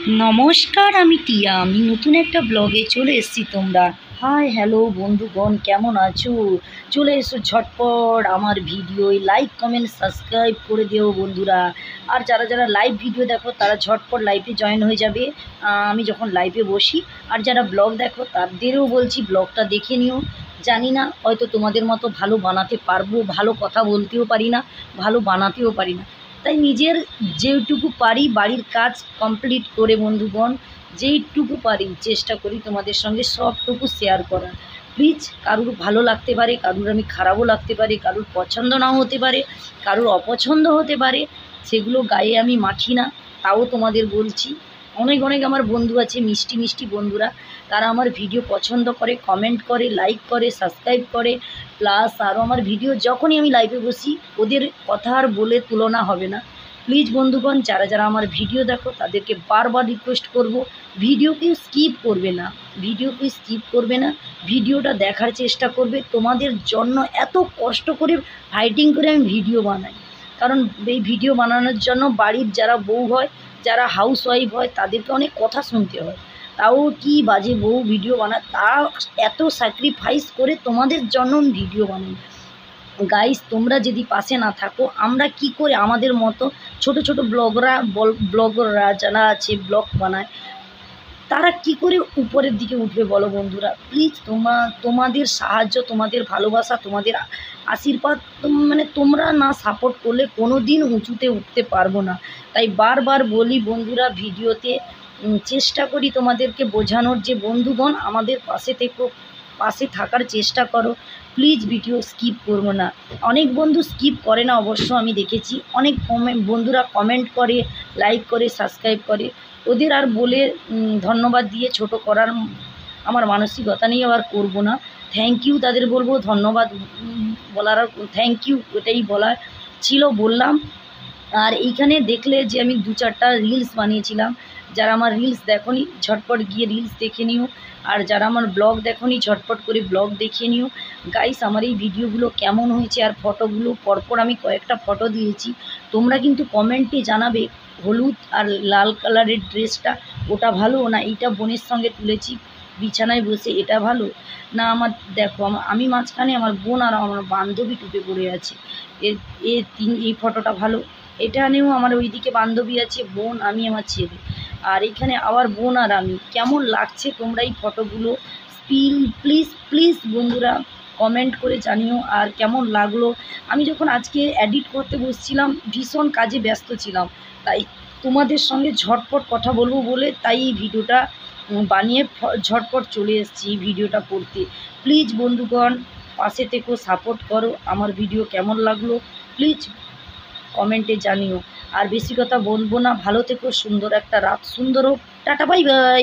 নমস্কার, আমি টিয়া। আমি নতুন একটা ব্লগে চলে এসেছি। তোমরা হাই হ্যালো বন্ধুগণ, কেমন আছো? চলে এসো ঝটপট আমার ভিডিও লাইক কমেন্ট সাবস্ক্রাইব করে দিও বন্ধুরা। আর যারা যারা লাইভ ভিডিও দেখো তারা ঝটপট লাইভে জয়েন হয়ে যাবে আমি যখন লাইভে বসি। আর যারা ব্লগ দেখো তাদেরও বলছি ব্লগটা দেখে নিও। জানি না, হয়তো তোমাদের মতো ভালো বানাতে পারবো, ভালো কথা বলতেও পারি না, ভালো বানাতেও পারি না। তাই নিজের যেটুকু পারি বাড়ির কাজ কমপ্লিট করে বন্ধুগণ, যেইটুকু পারি চেষ্টা করি তোমাদের সঙ্গে সবটুকু শেয়ার করার। প্লিজ, কারুর ভালো লাগতে পারে, কারুর আমি খারাপও লাগতে পারে, কারুর পছন্দ নাও হতে পারে, কারুর অপছন্দ হতে পারে, সেগুলো গায়ে আমি মাখি না। তাও তোমাদের বলছি, অনেক অনেক আমার বন্ধু আছে, মিষ্টি মিষ্টি বন্ধুরা, তারা আমার ভিডিও পছন্দ করে, কমেন্ট করে, লাইক করে, সাবস্ক্রাইব করে। প্লাস আরও আমার ভিডিও যখনই আমি লাইভে বসি ওদের কথা আর বলে তুলনা হবে না। প্লিজ বন্ধুগণ, যারা যারা আমার ভিডিও দেখো তাদেরকে বারবার রিকোয়েস্ট করব, ভিডিওকে স্কিপ করবে না, ভিডিওকে স্কিপ করবে না, ভিডিওটা দেখার চেষ্টা করবে। তোমাদের জন্য এত কষ্ট করে ফাইটিং করে আমি ভিডিও বানাই, কারণ এই ভিডিও বানানোর জন্য বাড়ির যারা বউ হয়, যারা হাউস ওয়াইফ হয়, তাদেরকে অনেক কথা শুনতে হয়। তাও কি বাজে বউ ভিডিও বানায়, তা এত স্যাক্রিফাইস করে তোমাদের জন্য ভিডিও বানাই। গাইস, তোমরা যদি পাশে না থাকো আমরা কি করে, আমাদের মতো ছোট ছোট ব্লগাররা যারা আছে, ব্লগ বানায়, তারা কি করে উপরের দিকে উঠবে বলো বন্ধুরা? প্লিজ তোমাদের সাহায্য, তোমাদের ভালোবাসা, তোমাদের আশীর্বাদ, মানে তোমরা না সাপোর্ট করলে কোনো দিন উঁচুতে উঠতে পারবো না। তাই বারবার বলি বন্ধুরা, ভিডিওতে চেষ্টা করি তোমাদেরকে বোঝানোর যে বন্ধুগণ আমাদের পাশে থেকো, পাশে থাকার চেষ্টা করো। প্লিজ ভিডিও স্কিপ করবো না। অনেক বন্ধু স্কিপ করে না অবশ্য, আমি দেখেছি অনেক বন্ধুরা কমেন্ট করে, লাইক করে, সাবস্ক্রাইব করে। ওদের আর বলে ধন্যবাদ দিয়ে ছোট করার আমার মানসিকতা নেই, আবার করবো না। থ্যাংক ইউ তাদের বলবো, ধন্যবাদ বলার আর থ্যাংক ইউ এটাই বলার ছিল, বললাম। আর এইখানে দেখলে যে আমি 2-4টা রিলস বানিয়েছিলাম, যারা আমার রিলস দেখোনি ঝটপট গিয়ে রিলস দেখে নিও। আর যারা আমার ব্লগ দেখোনি ঝটপট করে ব্লগ দেখে নিও। গাইস, আমার এই ভিডিওগুলো কেমন হয়েছে আর ফটোগুলো পরপর আমি কয়েকটা ফটো দিয়েছি, তোমরা কিন্তু কমেন্টে জানাবে হলুদ আর লাল কালারের ড্রেসটা ওটা ভালো না এইটা বোনের সঙ্গে তুলেছি বিছানায় বসে এটা ভালো না। আমার দেখো, আমি মাঝখানে, আমার বোন আর আমার বান্ধবী টুপে পড়ে আছে, এই ফটোটা ভালো। এটা নিয়েও আমার ওইদিকে বান্ধবী আছে, বোন, আমি, আমার ছেলে, আর এখানে আবার বোন আর আমি। কেমন লাগছে তোমরা এই ফটোগুলো? প্লিজ প্লিজ বন্ধুরা কমেন্ট করে জানিও আর কেমন লাগলো। আমি যখন আজকে এডিট করতে বসছিলাম ভীষণ কাজে ব্যস্ত ছিলাম, তাই তোমাদের সঙ্গে ঝটপট কথা বলবো বলে তাই এই ভিডিওটা বানিয়ে ঝটপট চলে এসেছি ভিডিওটা করতে। প্লিজ বন্ধুগণ পাশে থেকো, সাপোর্ট করো। আমার ভিডিও কেমন লাগলো প্লিজ কমেন্টে জানিও। আর বেশি কথা বলবো না, ভালো থেকো, সুন্দর একটা রাত সুন্দর হোক। Tata, bye bye.